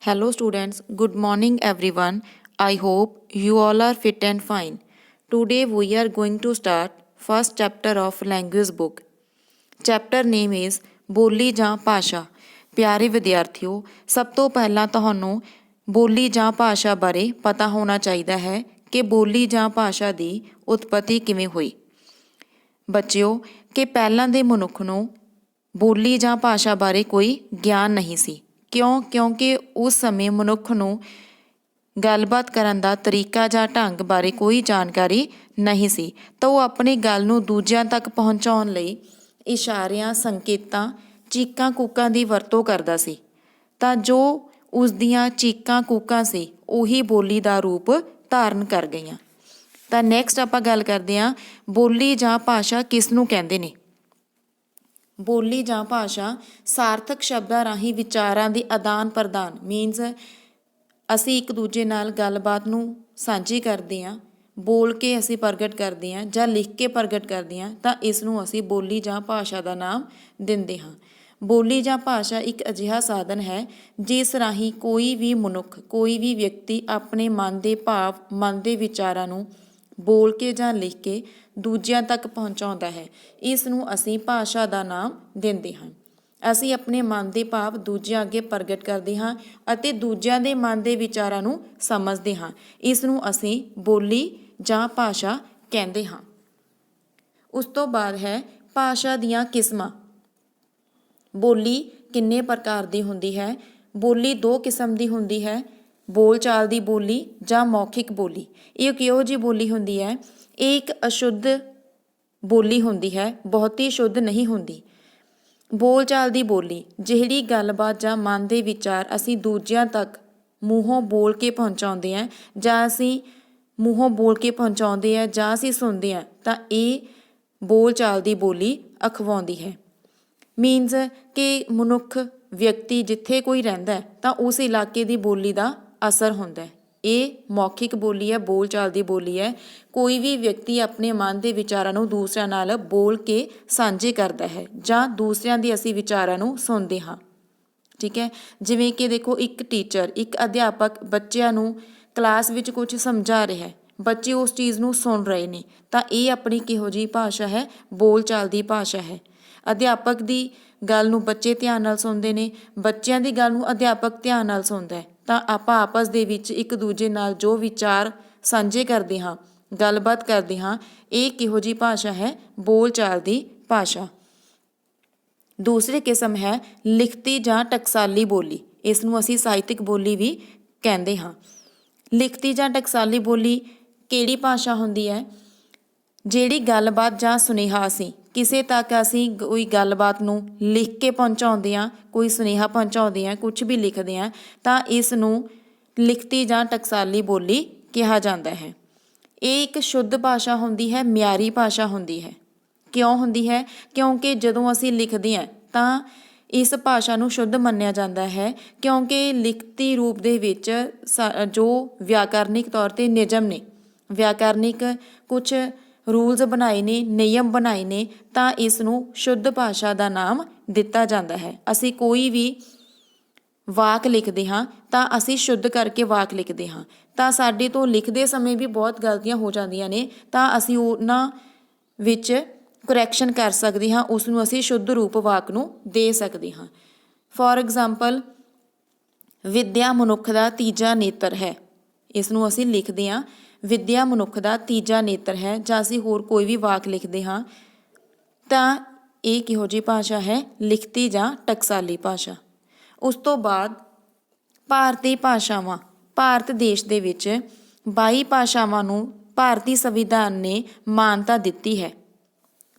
Hello students, good morning everyone. I hope you all are fit and fine. Today we are going to start first chapter of language book. Chapter name is ਬੋਲੀ ਜਾਂ ਭਾਸ਼ਾ। ਪਿਆਰੇ ਵਿਦਿਆਰਥੀਓ, ਸਭ ਤੋਂ ਪਹਿਲਾਂ ਤੁਹਾਨੂੰ ਬੋਲੀ ਜਾਂ ਭਾਸ਼ਾ ਬਾਰੇ ਪਤਾ ਹੋਣਾ ਚਾਹੀਦਾ ਹੈ ਕਿ ਬੋਲੀ ਜਾਂ ਭਾਸ਼ਾ ਦੀ ਉਤਪਤੀ ਕਿਵੇਂ ਹੋਈ। ਬੱਚਿਓ, ਕਿ ਪਹਿਲਾਂ ਦੇ ਮਨੁੱਖ ਨੂੰ ਬੋਲੀ ਜਾਂ ਭਾਸ਼ਾ ਬਾਰੇ ਕੋਈ ਗਿਆਨ ਨਹੀਂ ਸੀ। ਕਿਉਂਕਿ ਉਸ ਸਮੇਂ ਮਨੁੱਖ ਨੂੰ ਗੱਲਬਾਤ ਕਰਨ ਦਾ ਤਰੀਕਾ ਜਾਂ ਢੰਗ ਬਾਰੇ ਕੋਈ ਜਾਣਕਾਰੀ ਨਹੀਂ ਸੀ, ਤਾਂ ਉਹ ਆਪਣੀ ਗੱਲ ਨੂੰ ਦੂਜਿਆਂ ਤੱਕ ਪਹੁੰਚਾਉਣ ਲਈ ਇਸ਼ਾਰਿਆਂ, ਸੰਕੇਤਾਂ, ਚੀਕਾਂ ਕੂਕਾਂ ਦੀ ਵਰਤੋਂ ਕਰਦਾ ਸੀ। ਤਾਂ ਜੋ ਉਸ ਦੀਆਂ ਚੀਕਾਂ ਕੂਕਾਂ ਸੀ ਉਹੀ ਬੋਲੀ ਦਾ ਰੂਪ ਧਾਰਨ ਕਰ ਗਈਆਂ। ਤਾਂ ਨੈਕਸਟ ਆਪਾਂ ਗੱਲ ਕਰਦੇ ਹਾਂ, ਬੋਲੀ ਜਾਂ ਭਾਸ਼ਾ ਕਿਸ ਨੂੰ ਕਹਿੰਦੇ ਨੇ। ਬੋਲੀ ਜਾਂ ਭਾਸ਼ਾ ਸਾਰਥਕ ਸ਼ਬਦਾਂ ਰਾਹੀਂ ਵਿਚਾਰਾਂ ਦੀ ਆਦਾਨ ਪ੍ਰਦਾਨ ਮੀਨਸ ਅਸੀਂ ਇੱਕ ਦੂਜੇ ਨਾਲ ਗੱਲਬਾਤ ਨੂੰ ਸਾਂਝੀ ਕਰਦੇ ਹਾਂ, ਬੋਲ ਕੇ ਅਸੀਂ ਪ੍ਰਗਟ ਕਰਦੇ ਹਾਂ ਜਾਂ ਲਿਖ ਕੇ ਪ੍ਰਗਟ ਕਰਦੇ ਹਾਂ, ਤਾਂ ਇਸ ਨੂੰ ਅਸੀਂ ਬੋਲੀ ਜਾਂ ਭਾਸ਼ਾ ਦਾ ਨਾਮ ਦਿੰਦੇ ਹਾਂ। ਬੋਲੀ ਜਾਂ ਭਾਸ਼ਾ ਇੱਕ ਅਜਿਹਾ ਸਾਧਨ ਹੈ ਜਿਸ ਰਾਹੀਂ ਕੋਈ ਵੀ ਮਨੁੱਖ, ਕੋਈ ਵੀ ਵਿਅਕਤੀ ਆਪਣੇ ਮਨ ਦੇ ਭਾਵ, ਮਨ ਦੇ ਵਿਚਾਰਾਂ ਨੂੰ ਬੋਲ ਕੇ ਜਾਂ ਲਿਖ ਕੇ ਦੂਜਿਆਂ ਤੱਕ ਪਹੁੰਚਾਉਂਦਾ ਹੈ। ਇਸ ਨੂੰ ਅਸੀਂ ਭਾਸ਼ਾ ਦਾ ਨਾਮ ਦਿੰਦੇ ਹਾਂ। ਅਸੀਂ ਆਪਣੇ ਮਨ ਦੇ ਭਾਵ ਦੂਜਿਆਂ ਅੱਗੇ ਪ੍ਰਗਟ ਕਰਦੇ ਹਾਂ ਅਤੇ ਦੂਜਿਆਂ ਦੇ ਮਨ ਦੇ ਵਿਚਾਰਾਂ ਨੂੰ ਸਮਝਦੇ ਹਾਂ। ਇਸ ਨੂੰ ਅਸੀਂ ਬੋਲੀ ਜਾਂ ਭਾਸ਼ਾ ਕਹਿੰਦੇ ਹਾਂ। ਉਸ ਤੋਂ ਬਾਅਦ ਹੈ ਭਾਸ਼ਾ ਦੀਆਂ ਕਿਸਮਾਂ। ਬੋਲੀ ਕਿੰਨੇ ਪ੍ਰਕਾਰ ਦੀ ਹੁੰਦੀ ਹੈ। ਬੋਲੀ ਦੋ ਕਿਸਮ ਦੀ ਹੁੰਦੀ ਹੈ, ਬੋਲਚਾਲ ਦੀ ਬੋਲੀ ਜਾਂ ਮੌਖਿਕ ਬੋਲੀ। ਇਹ ਕਿਹੋ ਜਿਹੀ ਬੋਲੀ ਹੁੰਦੀ ਹੈ, ਇਹ ਇੱਕ ਅਸ਼ੁੱਧ ਬੋਲੀ ਹੁੰਦੀ ਹੈ, ਬਹੁਤੀ ਸ਼ੁੱਧ ਨਹੀਂ ਹੁੰਦੀ। ਬੋਲਚਾਲ ਦੀ ਬੋਲੀ ਜਿਹੜੀ ਗੱਲਬਾਤ ਜਾਂ ਮਨ ਦੇ ਵਿਚਾਰ ਅਸੀਂ ਦੂਜਿਆਂ ਤੱਕ ਮੂੰਹੋਂ ਬੋਲ ਕੇ ਪਹੁੰਚਾਉਂਦੇ ਹਾਂ ਜਾਂ ਅਸੀਂ ਮੂੰਹੋਂ ਬੋਲ ਕੇ ਪਹੁੰਚਾਉਂਦੇ ਹਾਂ ਜਾਂ ਅਸੀਂ ਸੁਣਦੇ ਹਾਂ, ਤਾਂ ਇਹ ਬੋਲਚਾਲ ਦੀ ਬੋਲੀ ਅਖਵਾਉਂਦੀ ਹੈ। ਮੀਨਸ ਕਿ ਮਨੁੱਖ, ਵਿਅਕਤੀ ਜਿੱਥੇ ਕੋਈ ਰਹਿੰਦਾ ਹੈ ਤਾਂ ਉਸ ਇਲਾਕੇ ਦੀ ਬੋਲੀ ਦਾ ਅਸਰ ਹੁੰਦਾ ਹੈ। ਇਹ ਮੌਖਿਕ ਬੋਲੀ ਹੈ, ਬੋਲਚਾਲ ਦੀ ਬੋਲੀ ਹੈ। ਕੋਈ ਵੀ ਵਿਅਕਤੀ ਆਪਣੇ ਮਨ ਦੇ ਵਿਚਾਰਾਂ ਨੂੰ ਦੂਸਰਿਆਂ ਨਾਲ ਬੋਲ ਕੇ ਸਾਂਝੇ ਕਰਦਾ ਹੈ ਜਾਂ ਦੂਸਰਿਆਂ ਦੇ ਅਸੀਂ ਵਿਚਾਰਾਂ ਨੂੰ ਸੁਣਦੇ ਹਾਂ। ਠੀਕ ਹੈ, ਜਿਵੇਂ ਕਿ ਦੇਖੋ, ਇੱਕ ਟੀਚਰ, ਇੱਕ ਅਧਿਆਪਕ ਬੱਚਿਆਂ ਨੂੰ ਕਲਾਸ ਵਿੱਚ ਕੁਝ ਸਮਝਾ ਰਿਹਾ ਹੈ, ਬੱਚੇ ਉਸ ਚੀਜ਼ ਨੂੰ ਸੁਣ ਰਹੇ ਨੇ, ਤਾਂ ਇਹ ਆਪਣੀ ਕਿਹੋ ਜਿਹੀ ਭਾਸ਼ਾ ਹੈ, ਬੋਲਚਾਲ ਦੀ ਭਾਸ਼ਾ ਹੈ। ਅਧਿਆਪਕ ਦੀ ਗੱਲ ਨੂੰ ਬੱਚੇ ਧਿਆਨ ਨਾਲ ਸੁਣਦੇ ਨੇ, ਬੱਚਿਆਂ ਦੀ ਗੱਲ ਨੂੰ ਅਧਿਆਪਕ ਧਿਆਨ ਨਾਲ ਸੁਣਦਾ ਹੈ, ਤਾਂ ਆਪਾਂ ਆਪਸ ਦੇ ਵਿੱਚ ਇੱਕ ਦੂਜੇ ਨਾਲ ਜੋ ਵਿਚਾਰ ਸਾਂਝੇ ਕਰਦੇ ਹਾਂ, ਗੱਲਬਾਤ ਕਰਦੇ ਹਾਂ, ਇਹ ਕਿਹੋ ਜਿਹੀ ਭਾਸ਼ਾ ਹੈ, ਬੋਲਚਾਲ ਦੀ ਭਾਸ਼ਾ। ਦੂਸਰੀ ਕਿਸਮ ਹੈ ਲਿਖਤੀ ਜਾਂ ਟਕਸਾਲੀ ਬੋਲੀ। ਇਸ ਨੂੰ ਅਸੀਂ ਸਾਹਿਤਕ ਬੋਲੀ ਵੀ ਕਹਿੰਦੇ ਹਾਂ। ਲਿਖਤੀ ਜਾਂ ਟਕਸਾਲੀ ਬੋਲੀ ਕਿਹੜੀ ਭਾਸ਼ਾ ਹੁੰਦੀ ਹੈ, ਜਿਹੜੀ ਗੱਲਬਾਤ ਜਾਂ ਸੁਨੇਹਾ ਅਸੀਂ ਕਿਸੇ ਤੱਕ ਅਸੀਂ ਕੋਈ ਗੱਲਬਾਤ ਨੂੰ ਲਿਖ ਕੇ ਪਹੁੰਚਾਉਂਦੇ ਹਾਂ, ਕੋਈ ਸੁਨੇਹਾ ਪਹੁੰਚਾਉਂਦੇ ਹਾਂ, ਕੁਛ ਵੀ ਲਿਖਦੇ ਹਾਂ, ਤਾਂ ਇਸ ਨੂੰ ਲਿਖਤੀ ਜਾਂ ਟਕਸਾਲੀ ਬੋਲੀ ਕਿਹਾ ਜਾਂਦਾ ਹੈ। ਇਹ ਇੱਕ ਸ਼ੁੱਧ ਭਾਸ਼ਾ ਹੁੰਦੀ ਹੈ, ਮਿਆਰੀ ਭਾਸ਼ਾ ਹੁੰਦੀ ਹੈ। ਕਿਉਂ ਹੁੰਦੀ ਹੈ? ਕਿਉਂਕਿ ਜਦੋਂ ਅਸੀਂ ਲਿਖਦੇ ਹਾਂ ਤਾਂ ਇਸ ਭਾਸ਼ਾ ਨੂੰ ਸ਼ੁੱਧ ਮੰਨਿਆ ਜਾਂਦਾ ਹੈ, ਕਿਉਂਕਿ ਲਿਖਤੀ ਰੂਪ ਦੇ ਵਿੱਚ ਜੋ ਵਿਆਕਰਨਿਕ ਤੌਰ 'ਤੇ ਨਿਯਮ ਨੇ, ਵਿਆਕਰਨਿਕ ਕੁਛ ਰੂਲਸ ਬਣਾਏ ਨੇ, ਨਿਯਮ ਬਣਾਏ ਨੇ, ਤਾਂ ਇਸ ਨੂੰ ਸ਼ੁੱਧ ਭਾਸ਼ਾ ਦਾ ਨਾਮ ਦਿੱਤਾ ਜਾਂਦਾ ਹੈ। ਅਸੀਂ ਕੋਈ ਵੀ ਵਾਕ ਲਿਖਦੇ ਹਾਂ ਤਾਂ ਅਸੀਂ ਸ਼ੁੱਧ ਕਰਕੇ ਵਾਕ ਲਿਖਦੇ ਹਾਂ, ਤਾਂ ਸਾਡੇ ਤੋਂ ਲਿਖਦੇ ਸਮੇਂ ਵੀ ਬਹੁਤ ਗਲਤੀਆਂ ਹੋ ਜਾਂਦੀਆਂ ਨੇ, ਤਾਂ ਅਸੀਂ ਉਹਨਾਂ ਵਿੱਚ ਕਰੈਕਸ਼ਨ ਕਰ ਸਕਦੇ ਹਾਂ, ਉਸ ਨੂੰ ਅਸੀਂ ਸ਼ੁੱਧ ਰੂਪ ਵਾਕ ਨੂੰ ਦੇ ਸਕਦੇ ਹਾਂ। ਫੋਰ ਐਗਜ਼ਾਮਪਲ, ਵਿੱਦਿਆ ਮਨੁੱਖ ਦਾ ਤੀਜਾ ਨੇਤਰ ਹੈ। ਇਸ ਨੂੰ ਅਸੀਂ ਲਿਖਦੇ ਹਾਂ, ਵਿੱਦਿਆ ਮਨੁੱਖ ਦਾ ਤੀਜਾ ਨੇਤਰ ਹੈ, ਜਾਂ ਅਸੀਂ ਹੋਰ ਕੋਈ ਵੀ ਵਾਕ ਲਿਖਦੇ ਹਾਂ, ਤਾਂ ਇਹ ਕਿਹੋ ਜਿਹੀ ਭਾਸ਼ਾ ਹੈ, ਲਿਖਤੀ ਜਾਂ ਟਕਸਾਲੀ ਭਾਸ਼ਾ। ਉਸ ਤੋਂ ਬਾਅਦ ਭਾਰਤੀ ਭਾਸ਼ਾਵਾਂ। ਭਾਰਤ ਦੇਸ਼ ਦੇ ਵਿੱਚ 22 ਭਾਸ਼ਾਵਾਂ ਨੂੰ ਭਾਰਤੀ ਸੰਵਿਧਾਨ ਨੇ ਮਾਨਤਾ ਦਿੱਤੀ ਹੈ।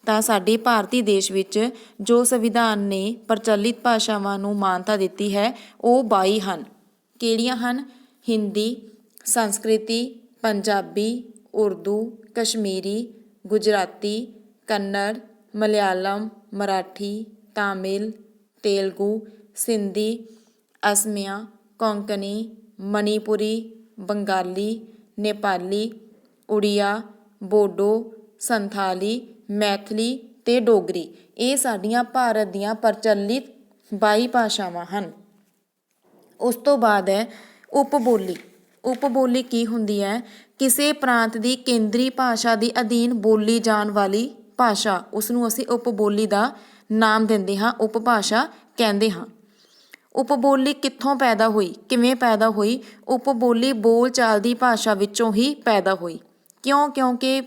ਤਾਂ ਸਾਡੇ ਭਾਰਤੀ ਦੇਸ਼ ਵਿੱਚ ਜੋ ਸੰਵਿਧਾਨ ਨੇ ਪ੍ਰਚਲਿਤ ਭਾਸ਼ਾਵਾਂ ਨੂੰ ਮਾਨਤਾ ਦਿੱਤੀ ਹੈ ਉਹ 22 ਹਨ। ਕਿਹੜੀਆਂ ਹਨ? ਹਿੰਦੀ, ਸੰਸਕ੍ਰਿਤੀ, ਪੰਜਾਬੀ, ਉਰਦੂ, ਕਸ਼ਮੀਰੀ, ਗੁਜਰਾਤੀ, ਕੰਨੜ, ਮਲਿਆਲਮ, ਮਰਾਠੀ, ਤਾਮਿਲ, ਤੇਲਗੂ, ਸਿੰਧੀ, ਅਸਮੀਆ, ਕੋਂਕਣੀ, ਮਣੀਪੁਰੀ, ਬੰਗਾਲੀ, ਨੇਪਾਲੀ, ਉੜੀਆ, ਬੋਡੋ, ਸੰਥਾਲੀ, ਮੈਥਲੀ ਅਤੇ ਡੋਗਰੀ। ਇਹ ਸਾਡੀਆਂ ਭਾਰਤ ਦੀਆਂ ਪ੍ਰਚਲਿਤ 22 ਭਾਸ਼ਾਵਾਂ ਹਨ। ਉਸ ਤੋਂ ਬਾਅਦ ਹੈ ਉਪਬੋਲੀ। ਉਪਬੋਲੀ ਕੀ ਹੁੰਦੀ ਹੈ? ਕਿਸੇ ਪ੍ਰਾਂਤ ਦੀ ਕੇਂਦਰੀ ਭਾਸ਼ਾ ਦੇ ਅਧੀਨ ਬੋਲੀ ਜਾਣ ਵਾਲੀ ਭਾਸ਼ਾ, ਉਸ ਨੂੰ ਅਸੀਂ ਉਪਬੋਲੀ ਦਾ ਨਾਮ ਦਿੰਦੇ ਹਾਂ, ਉਪਭਾਸ਼ਾ ਕਹਿੰਦੇ ਹਾਂ। ਉਪਬੋਲੀ ਕਿੱਥੋਂ ਪੈਦਾ ਹੋਈ, ਕਿਵੇਂ ਪੈਦਾ ਹੋਈ? ਉਪਬੋਲੀ ਬੋਲਚਾਲ ਦੀ ਭਾਸ਼ਾ ਵਿੱਚੋਂ ਹੀ ਪੈਦਾ ਹੋਈ। ਕਿਉਂ? ਕਿਉਂਕਿ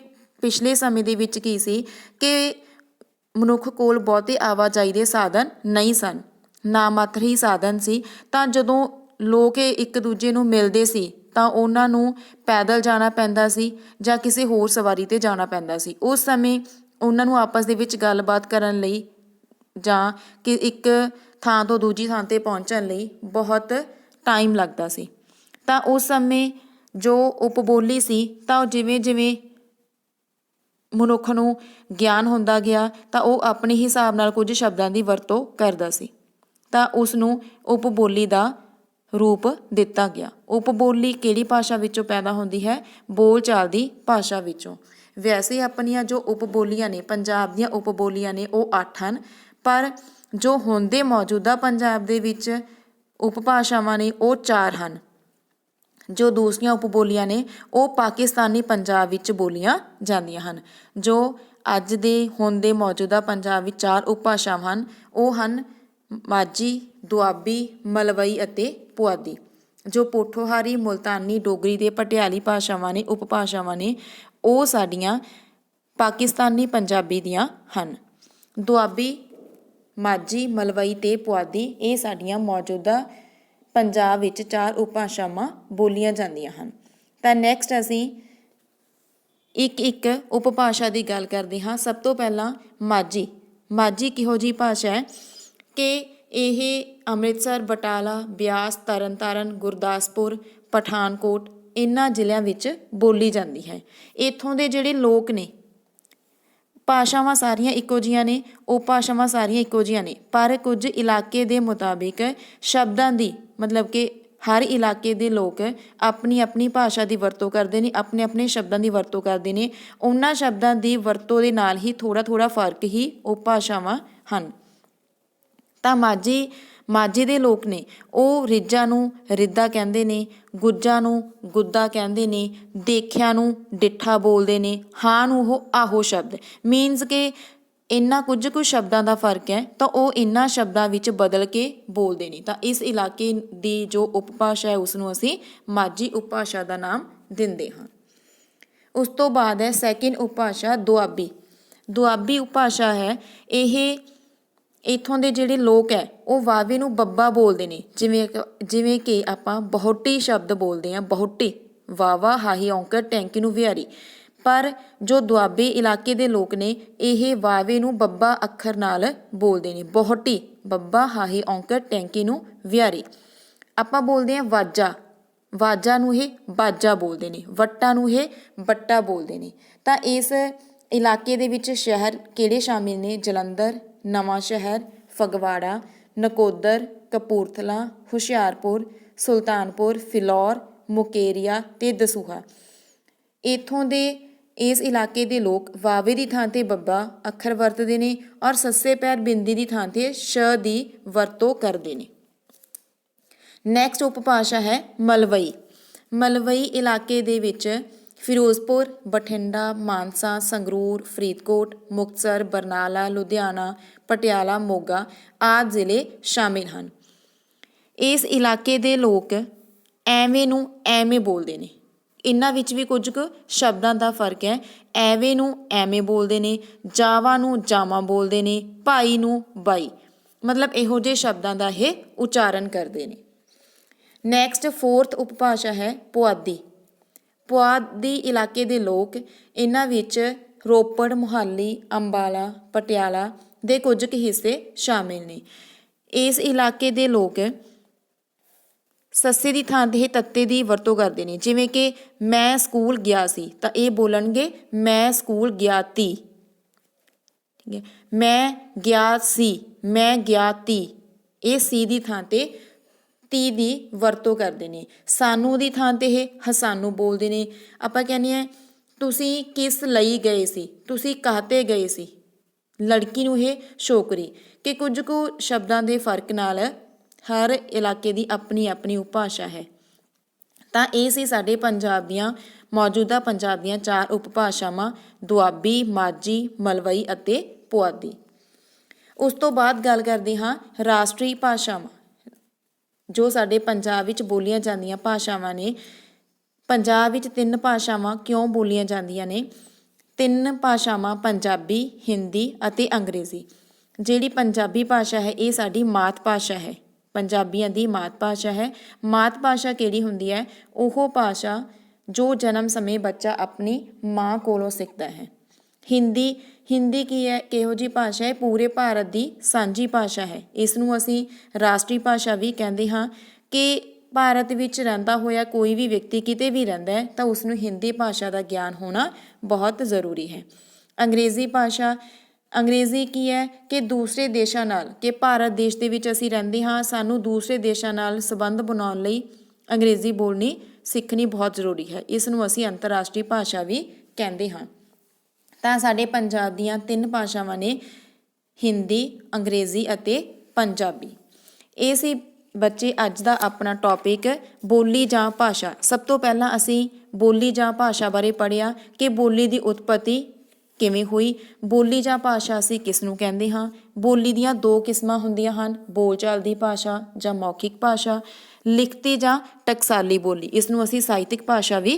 ਪਿਛਲੇ ਸਮੇਂ ਦੇ ਵਿੱਚ ਕੀ ਸੀ ਕਿ ਮਨੁੱਖ ਕੋਲ ਬਹੁਤੇ ਆਵਾਜਾਈ ਦੇ ਸਾਧਨ ਨਹੀਂ ਸਨ, ਨਾ ਮਾਤਰ ਹੀ ਸਾਧਨ ਸੀ। ਤਾਂ ਜਦੋਂ ਲੋਕ ਇੱਕ ਦੂਜੇ ਨੂੰ ਮਿਲਦੇ ਸੀ ਤਾਂ ਉਹਨਾਂ ਨੂੰ ਪੈਦਲ ਜਾਣਾ ਪੈਂਦਾ ਸੀ ਜਾਂ ਕਿਸੇ ਹੋਰ ਸਵਾਰੀ 'ਤੇ ਜਾਣਾ ਪੈਂਦਾ ਸੀ। ਉਸ ਸਮੇਂ ਉਹਨਾਂ ਨੂੰ ਆਪਸ ਦੇ ਵਿੱਚ ਗੱਲਬਾਤ ਕਰਨ ਲਈ ਜਾਂ ਕਿ ਇੱਕ ਥਾਂ ਤੋਂ ਦੂਜੀ ਥਾਂ 'ਤੇ ਪਹੁੰਚਣ ਲਈ ਬਹੁਤ ਟਾਈਮ ਲੱਗਦਾ ਸੀ। ਤਾਂ ਉਸ ਸਮੇਂ ਜੋ ਉਪਬੋਲੀ ਸੀ ਤਾਂ ਉਹ ਜਿਵੇਂ ਜਿਵੇਂ ਮਨੁੱਖ ਨੂੰ ਗਿਆਨ ਹੁੰਦਾ ਗਿਆ ਤਾਂ ਉਹ ਆਪਣੇ ਹਿਸਾਬ ਨਾਲ ਕੁਝ ਸ਼ਬਦਾਂ ਦੀ ਵਰਤੋਂ ਕਰਦਾ ਸੀ, ਤਾਂ ਉਸ ਨੂੰ ਉਪਬੋਲੀ ਦਾ ਰੂਪ ਦਿੱਤਾ ਗਿਆ। ਉਪਬੋਲੀ ਕਿਹੜੀ ਭਾਸ਼ਾ ਵਿੱਚੋਂ ਪੈਦਾ ਹੁੰਦੀ ਹੈ? ਬੋਲਚਾਲ ਦੀ ਭਾਸ਼ਾ ਵਿੱਚੋਂ। ਵੈਸੇ ਆਪਣੀਆਂ ਜੋ ਉਪਬੋਲੀਆਂ ਨੇ, ਪੰਜਾਬ ਦੀਆਂ ਉਪਬੋਲੀਆਂ ਨੇ, ਉਹ 8 ਹਨ, ਪਰ ਜੋ ਹੁਣ ਦੇ ਮੌਜੂਦਾ ਪੰਜਾਬ ਦੇ ਵਿੱਚ ਉਪਭਾਸ਼ਾਵਾਂ ਨੇ ਉਹ 4 ਹਨ। ਜੋ ਦੂਸਰੀਆਂ ਉਪਬੋਲੀਆਂ ਨੇ ਉਹ ਪਾਕਿਸਤਾਨੀ ਪੰਜਾਬ ਵਿੱਚ ਬੋਲੀਆਂ ਜਾਂਦੀਆਂ ਹਨ। ਜੋ ਅੱਜ ਦੇ ਹੁਣ ਦੇ ਮੌਜੂਦਾ ਪੰਜਾਬ ਵਿੱਚ 4 ਉਪਭਾਸ਼ਾਵਾਂ ਹਨ, ਉਹ ਹਨ ਮਾਝੀ, ਦੁਆਬੀ, ਮਲਵਈ ਅਤੇ ਪੁਆਧੀ। ਜੋ ਪੋਠੋਹਾਰੀ, ਮੁਲਤਾਨੀ, ਡੋਗਰੀ ਅਤੇ ਪਟਿਆਲੀ ਭਾਸ਼ਾਵਾਂ ਨੇ, ਉਪਭਾਸ਼ਾਵਾਂ ਨੇ, ਉਹ ਸਾਡੀਆਂ ਪਾਕਿਸਤਾਨੀ ਪੰਜਾਬੀ ਦੀਆਂ ਹਨ। ਦੁਆਬੀ, ਮਾਝੀ, ਮਲਵਈ ਅਤੇ ਪੁਆਧੀ ਇਹ ਸਾਡੀਆਂ ਮੌਜੂਦਾ ਪੰਜਾਬ ਵਿੱਚ 4 ਉਪਭਾਸ਼ਾਵਾਂ ਬੋਲੀਆਂ ਜਾਂਦੀਆਂ ਹਨ। ਤਾਂ ਨੈਕਸਟ ਅਸੀਂ ਇੱਕ ਉਪਭਾਸ਼ਾ ਦੀ ਗੱਲ ਕਰਦੇ ਹਾਂ। ਸਭ ਤੋਂ ਪਹਿਲਾਂ ਮਾਝੀ। ਮਾਝੀ ਕਿਹੋ ਜਿਹੀ ਭਾਸ਼ਾ ਹੈ ਕਿ ਇਹ ਅੰਮ੍ਰਿਤਸਰ, ਬਟਾਲਾ, ਬਿਆਸ, ਤਰਨਤਾਰਨ, ਗੁਰਦਾਸਪੁਰ, ਪਠਾਨਕੋਟ ਇਹਨਾਂ ਜ਼ਿਲ੍ਹਿਆਂ ਵਿੱਚ ਬੋਲੀ ਜਾਂਦੀ ਹੈ। ਇੱਥੋਂ ਦੇ ਜਿਹੜੇ ਲੋਕ ਨੇ, ਭਾਸ਼ਾਵਾਂ ਸਾਰੀਆਂ ਇੱਕੋ ਜਿਹੀਆਂ ਨੇ, ਉਪਭਾਸ਼ਾਵਾਂ ਸਾਰੀਆਂ ਇੱਕੋ ਜਿਹੀਆਂ ਨੇ, ਪਰ ਕੁਝ ਇਲਾਕੇ ਦੇ ਮੁਤਾਬਿਕ ਸ਼ਬਦਾਂ ਦੀ, ਮਤਲਬ ਕਿ ਹਰ ਇਲਾਕੇ ਦੇ ਲੋਕ ਆਪਣੀ ਆਪਣੀ ਭਾਸ਼ਾ ਦੀ ਵਰਤੋਂ ਕਰਦੇ ਨੇ, ਆਪਣੇ ਆਪਣੇ ਸ਼ਬਦਾਂ ਦੀ ਵਰਤੋਂ ਕਰਦੇ ਨੇ। ਉਹਨਾਂ ਸ਼ਬਦਾਂ ਦੀ ਵਰਤੋਂ ਦੇ ਨਾਲ ਹੀ ਥੋੜ੍ਹਾ ਫਰਕ ਹੀ ਉਪਭਾਸ਼ਾਵਾਂ ਹਨ। ਤਾਂ ਮਾਝੇ ਦੇ ਲੋਕ ਨੇ ਉਹ ਰਿੱਝਾਂ ਨੂੰ ਰਿੱਧਾ ਕਹਿੰਦੇ ਨੇ, ਗੁੱਜਾਂ ਨੂੰ ਗੁੱਦਾ ਕਹਿੰਦੇ ਨੇ, ਦੇਖਿਆ ਨੂੰ ਡਿੱਠਾ ਬੋਲਦੇ ਨੇ, ਹਾਂ ਨੂੰ ਉਹ ਆਹੋ ਸ਼ਬਦ। ਮੀਨਸ ਕਿ ਇੰਨਾ ਕੁਝ ਕੁ ਸ਼ਬਦਾਂ ਦਾ ਫਰਕ ਹੈ ਤਾਂ ਉਹ ਇਹਨਾਂ ਸ਼ਬਦਾਂ ਵਿੱਚ ਬਦਲ ਕੇ ਬੋਲਦੇ ਨੇ। ਤਾਂ ਇਸ ਇਲਾਕੇ ਦੀ ਜੋ ਉਪਭਾਸ਼ਾ ਹੈ ਉਸ ਨੂੰ ਅਸੀਂ ਮਾਝੀ ਉਪਭਾਸ਼ਾ ਦਾ ਨਾਮ ਦਿੰਦੇ ਹਾਂ। ਉਸ ਤੋਂ ਬਾਅਦ ਹੈ ਸੈਕਿੰਡ ਉਪਭਾਸ਼ਾ ਦੁਆਬੀ। ਦੁਆਬੀ ਉਪਭਾਸ਼ਾ ਹੈ ਇਹ ਇੱਥੋਂ ਦੇ ਜਿਹੜੇ ਲੋਕ ਹੈ ਉਹ ਵਾਵੇ ਨੂੰ ਬੱਬਾ ਬੋਲਦੇ ਨੇ। ਜਿਵੇਂ ਕਿ ਆਪਾਂ ਬਹੁਟੀ ਸ਼ਬਦ ਬੋਲਦੇ ਹਾਂ, ਬਹੁਟੀ, ਵਾਵਾ ਹਾਹੀ ਔਂਕੜ ਟੈਂਕੀ ਨੂੰ ਵਿਹਾਰੀ। ਪਰ ਜੋ ਦੁਆਬੇ ਇਲਾਕੇ ਦੇ ਲੋਕ ਨੇ ਇਹ ਵਾਵੇ ਨੂੰ ਬੱਬਾ ਅੱਖਰ ਨਾਲ ਬੋਲਦੇ ਨੇ। ਬਹੁਟੀ, ਬੱਬਾ ਹਾਹੀ ਔਂਕੜ ਟੈਂਕੀ ਨੂੰ ਵਿਹਾਰੀ। ਆਪਾਂ ਬੋਲਦੇ ਹਾਂ ਵਾਜਾ, ਵਾਜਾ ਨੂੰ ਇਹ ਬਾਜਾ ਬੋਲਦੇ ਨੇ, ਵੱਟਾਂ ਨੂੰ ਇਹ ਬੱਟਾ ਬੋਲਦੇ ਨੇ। ਤਾਂ ਇਸ ਇਲਾਕੇ ਦੇ ਵਿੱਚ ਸ਼ਹਿਰ ਕਿਹੜੇ ਸ਼ਾਮਿਲ ਨੇ? ਜਲੰਧਰ, ਨਵਾਂ ਸ਼ਹਿਰ, ਫਗਵਾੜਾ, ਨਕੋਦਰ, ਕਪੂਰਥਲਾ, ਹੁਸ਼ਿਆਰਪੁਰ, ਸੁਲਤਾਨਪੁਰ, ਫਿਲੌਰ, ਮੁਕੇਰੀਆ ਅਤੇ ਦਸੂਹਾ। ਇੱਥੋਂ ਦੇ ਇਸ ਇਲਾਕੇ ਦੇ ਲੋਕ ਵਾਵੇ ਦੀ ਥਾਂ 'ਤੇ ਬੱਬਾ ਅੱਖਰ ਵਰਤਦੇ ਨੇ ਔਰ ਸੱਸੇ ਪੈਰ ਬਿੰਦੀ ਦੀ ਥਾਂ 'ਤੇ ਸ਼ ਦੀ ਵਰਤੋਂ ਕਰਦੇ ਨੇ। ਨੈਕਸਟ ਉਪਭਾਸ਼ਾ ਹੈ ਮਲਵਈ। ਮਲਵਈ ਇਲਾਕੇ ਦੇ ਵਿੱਚ ਫਿਰੋਜ਼ਪੁਰ, ਬਠਿੰਡਾ, ਮਾਨਸਾ, ਸੰਗਰੂਰ, ਫਰੀਦਕੋਟ, ਮੁਕਤਸਰ, ਬਰਨਾਲਾ, ਲੁਧਿਆਣਾ, ਪਟਿਆਲਾ, ਮੋਗਾ ਆਦਿ ਜ਼ਿਲ੍ਹੇ ਸ਼ਾਮਿਲ ਹਨ। ਇਸ ਇਲਾਕੇ ਦੇ ਲੋਕ ਐਵੇਂ ਨੂੰ ਐਵੇਂ ਬੋਲਦੇ ਨੇ। ਇਹਨਾਂ ਵਿੱਚ ਵੀ ਕੁਝ ਕੁ ਸ਼ਬਦਾਂ ਦਾ ਫਰਕ ਹੈ। ਐਵੇਂ ਨੂੰ ਐਵੇਂ ਬੋਲਦੇ ਨੇ, ਜਾਵਾ ਨੂੰ ਜਾਵਾਂ ਬੋਲਦੇ ਨੇ, ਭਾਈ ਨੂੰ ਬਾਈ, ਮਤਲਬ ਇਹੋ ਜਿਹੇ ਸ਼ਬਦਾਂ ਦਾ ਇਹ ਉਚਾਰਨ ਕਰਦੇ ਨੇ। ਨੈਕਸਟ ਫੋਰਥ ਉਪਭਾਸ਼ਾ ਹੈ ਪੁਆਧੀ। ਪੁਆਧੀ ਇਲਾਕੇ ਦੇ ਲੋਕ, ਇਹਨਾਂ ਵਿੱਚ ਰੋਪੜ, ਮੁਹਾਲੀ, ਅੰਬਾਲਾ, ਪਟਿਆਲਾ ਦੇ ਕੁਝ ਕੁ ਹਿੱਸੇ ਸ਼ਾਮਿਲ ਨੇ। ਇਸ ਇਲਾਕੇ ਦੇ ਲੋਕ ਸੱਸੇ ਦੀ ਥਾਂ 'ਤੇ ਇਹ ਤੱਤੇ ਦੀ ਵਰਤੋਂ ਕਰਦੇ ਨੇ। ਜਿਵੇਂ ਕਿ ਮੈਂ ਸਕੂਲ ਗਿਆ ਸੀ ਤਾਂ ਇਹ ਬੋਲਣਗੇ ਮੈਂ ਸਕੂਲ ਗਿਆ ਤੀ। ਠੀਕ ਹੈ, ਮੈਂ ਗਿਆ ਸੀ, ਮੈਂ ਗਿਆ ਤੀ, ਇਹ ਸੀ ਦੀ ਥਾਂ 'ਤੇ ਤੀ ਦੀ ਵਰਤੋਂ ਕਰਦੇ ਨੇ। ਸਾਨੂੰ ਦੀ ਥਾਂ 'ਤੇ ਇਹ ਹਸਾਨੂੰ ਬੋਲਦੇ ਨੇ। ਆਪਾਂ ਕਹਿੰਦੇ ਹਾਂ ਤੁਸੀਂ ਕਿਸ ਲਈ ਗਏ ਸੀ, ਤੁਸੀਂ ਕਾਹਤੇ ਗਏ ਸੀ। ਲੜਕੀ ਨੂੰ ਇਹ ਛੋਕਰੀ। ਕਿ ਕੁਝ ਕੁ ਸ਼ਬਦਾਂ ਦੇ ਫਰਕ ਨਾਲ ਹਰ ਇਲਾਕੇ ਦੀ ਆਪਣੀ ਆਪਣੀ ਉਪਭਾਸ਼ਾ ਹੈ। ਤਾਂ ਇਹ ਸੀ ਸਾਡੇ ਪੰਜਾਬ ਦੀਆਂ ਮੌਜੂਦਾ ਪੰਜਾਬ ਦੀਆਂ 4 ਉਪਭਾਸ਼ਾਵਾਂ ਦੁਆਬੀ, ਮਾਝੀ, ਮਲਵਈ ਅਤੇ ਪੁਆਧੀ। ਉਸ ਤੋਂ ਬਾਅਦ ਗੱਲ ਕਰਦੇ ਹਾਂ ਰਾਸ਼ਟਰੀ ਭਾਸ਼ਾਵਾਂ, ਜੋ ਸਾਡੇ ਪੰਜਾਬ ਵਿੱਚ ਬੋਲੀਆਂ ਜਾਂਦੀਆਂ ਭਾਸ਼ਾਵਾਂ ਨੇ। ਪੰਜਾਬ ਵਿੱਚ 3 ਭਾਸ਼ਾਵਾਂ ਕਿਉਂ ਬੋਲੀਆਂ ਜਾਂਦੀਆਂ ਨੇ? 3 ਭਾਸ਼ਾਵਾਂ ਪੰਜਾਬੀ, ਹਿੰਦੀ ਅਤੇ ਅੰਗਰੇਜ਼ੀ। ਜਿਹੜੀ ਪੰਜਾਬੀ ਭਾਸ਼ਾ ਹੈ ਇਹ ਸਾਡੀ ਮਾਤ ਭਾਸ਼ਾ ਹੈ, ਪੰਜਾਬੀਆਂ ਦੀ ਮਾਤ ਭਾਸ਼ਾ ਹੈ। ਮਾਤ ਭਾਸ਼ਾ ਕਿਹੜੀ ਹੁੰਦੀ ਹੈ? ਉਹ ਭਾਸ਼ਾ ਜੋ ਜਨਮ ਸਮੇਂ ਬੱਚਾ ਆਪਣੀ ਮਾਂ ਕੋਲੋਂ ਸਿੱਖਦਾ ਹੈ। ਹਿੰਦੀ ਕੀ ਹੈ? ਕਿਹੋ ਜਿਹੀ ਭਾਸ਼ਾ ਹੈ? ਪੂਰੇ ਭਾਰਤ ਦੀ ਸਾਂਝੀ ਭਾਸ਼ਾ ਹੈ। ਇਸ ਨੂੰ ਅਸੀਂ ਰਾਸ਼ਟਰੀ ਭਾਸ਼ਾ ਵੀ ਕਹਿੰਦੇ ਹਾਂ ਕਿ ਭਾਰਤ ਵਿੱਚ ਰਹਿੰਦਾ ਹੋਇਆ ਕੋਈ ਵੀ ਵਿਅਕਤੀ ਕਿਤੇ ਵੀ ਰਹਿੰਦਾ ਹੈ ਤਾਂ ਉਸਨੂੰ ਹਿੰਦੀ ਭਾਸ਼ਾ ਦਾ ਗਿਆਨ ਹੋਣਾ ਬਹੁਤ ਜ਼ਰੂਰੀ ਹੈ। ਅੰਗਰੇਜ਼ੀ ਭਾਸ਼ਾ, ਅੰਗਰੇਜ਼ੀ ਕੀ ਹੈ ਕਿ ਦੂਸਰੇ ਦੇਸ਼ਾਂ ਨਾਲ, ਕਿ ਭਾਰਤ ਦੇਸ਼ ਦੇ ਵਿੱਚ ਅਸੀਂ ਰਹਿੰਦੇ ਹਾਂ, ਸਾਨੂੰ ਦੂਸਰੇ ਦੇਸ਼ਾਂ ਨਾਲ ਸੰਬੰਧ ਬਣਾਉਣ ਲਈ ਅੰਗਰੇਜ਼ੀ ਬੋਲਣੀ ਸਿੱਖਣੀ ਬਹੁਤ ਜ਼ਰੂਰੀ ਹੈ। ਇਸ ਨੂੰ ਅਸੀਂ ਅੰਤਰਰਾਸ਼ਟਰੀ ਭਾਸ਼ਾ ਵੀ ਕਹਿੰਦੇ ਹਾਂ। ਤਾਂ ਸਾਡੇ ਪੰਜਾਬ ਦੀਆਂ 3 ਭਾਸ਼ਾਵਾਂ ਨੇ ਹਿੰਦੀ, ਅੰਗਰੇਜ਼ੀ ਅਤੇ ਪੰਜਾਬੀ। ਇਹ ਸੀ ਬੱਚੇ ਅੱਜ ਦਾ ਆਪਣਾ ਟੌਪਿਕ ਬੋਲੀ ਜਾਂ ਭਾਸ਼ਾ। ਸਭ ਤੋਂ ਪਹਿਲਾਂ ਅਸੀਂ ਬੋਲੀ ਜਾਂ ਭਾਸ਼ਾ ਬਾਰੇ ਪੜ੍ਹਿਆ ਕਿ ਬੋਲੀ ਦੀ ਉਤਪਤੀ ਕਿਵੇਂ ਹੋਈ। ਬੋਲੀ ਜਾਂ ਭਾਸ਼ਾ ਅਸੀਂ ਕਿਸ ਨੂੰ ਕਹਿੰਦੇ ਹਾਂ? ਬੋਲੀ ਦੀਆਂ 2 ਕਿਸਮਾਂ ਹੁੰਦੀਆਂ ਹਨ, ਬੋਲਚਾਲ ਦੀ ਭਾਸ਼ਾ ਜਾਂ ਮੌਖਿਕ ਭਾਸ਼ਾ, ਲਿਖਤੀ ਜਾਂ ਟਕਸਾਲੀ ਬੋਲੀ, ਇਸ ਨੂੰ ਅਸੀਂ ਸਾਹਿਤਕ ਭਾਸ਼ਾ ਵੀ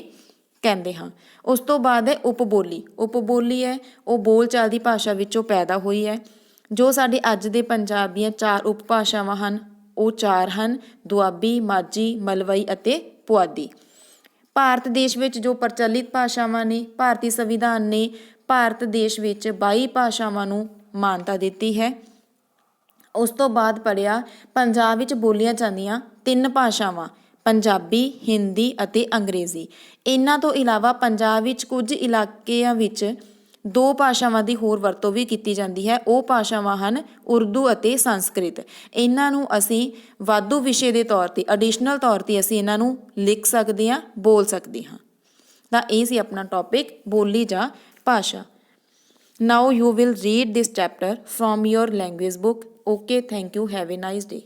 ਕਹਿੰਦੇ ਹਾਂ। ਉਸ ਤੋਂ ਬਾਅਦ ਹੈ ਉਪਬੋਲੀ। ਉਪਬੋਲੀ ਹੈ ਉਹ ਬੋਲਚਾਲ ਦੀ ਭਾਸ਼ਾ ਵਿੱਚੋਂ ਪੈਦਾ ਹੋਈ ਹੈ। ਜੋ ਸਾਡੇ ਅੱਜ ਦੇ ਪੰਜਾਬ ਦੀਆਂ 4 ਉਪਭਾਸ਼ਾਵਾਂ ਹਨ ਉਹ 4 ਹਨ, ਦੁਆਬੀ, ਮਾਝੀ, ਮਲਵਈ ਅਤੇ ਪੁਆਧੀ। ਭਾਰਤ ਦੇਸ਼ ਵਿੱਚ ਜੋ ਪ੍ਰਚਲਿਤ ਭਾਸ਼ਾਵਾਂ ਨੇ, ਭਾਰਤੀ ਸੰਵਿਧਾਨ ਨੇ ਭਾਰਤ ਦੇਸ਼ ਵਿੱਚ 22 ਭਾਸ਼ਾਵਾਂ ਨੂੰ ਮਾਨਤਾ ਦਿੱਤੀ ਹੈ। ਉਸ ਤੋਂ ਬਾਅਦ ਪੜ੍ਹਿਆ ਪੰਜਾਬ ਵਿੱਚ ਬੋਲੀਆਂ ਜਾਂਦੀਆਂ 3 ਭਾਸ਼ਾਵਾਂ ਪੰਜਾਬੀ, ਹਿੰਦੀ ਅਤੇ ਅੰਗਰੇਜ਼ੀ। ਇਹਨਾਂ ਤੋਂ ਇਲਾਵਾ ਪੰਜਾਬ ਵਿੱਚ ਕੁਝ ਇਲਾਕਿਆਂ ਵਿੱਚ 2 ਭਾਸ਼ਾਵਾਂ ਦੀ ਹੋਰ ਵਰਤੋਂ ਵੀ ਕੀਤੀ ਜਾਂਦੀ ਹੈ। ਉਹ ਭਾਸ਼ਾਵਾਂ ਹਨ ਉਰਦੂ ਅਤੇ ਸੰਸਕ੍ਰਿਤ। ਇਹਨਾਂ ਨੂੰ ਅਸੀਂ ਵਾਧੂ ਵਿਸ਼ੇ ਦੇ ਤੌਰ 'ਤੇ, ਐਡੀਸ਼ਨਲ ਤੌਰ 'ਤੇ ਅਸੀਂ ਇਹਨਾਂ ਨੂੰ ਲਿਖ ਸਕਦੇ ਹਾਂ, ਬੋਲ ਸਕਦੇ ਹਾਂ। ਤਾਂ ਇਹ ਸੀ ਆਪਣਾ ਟੌਪਿਕ ਬੋਲੀ ਜਾਂ ਭਾਸ਼ਾ। Now you will read this chapter from your language book. Okay, thank you. Have a nice day.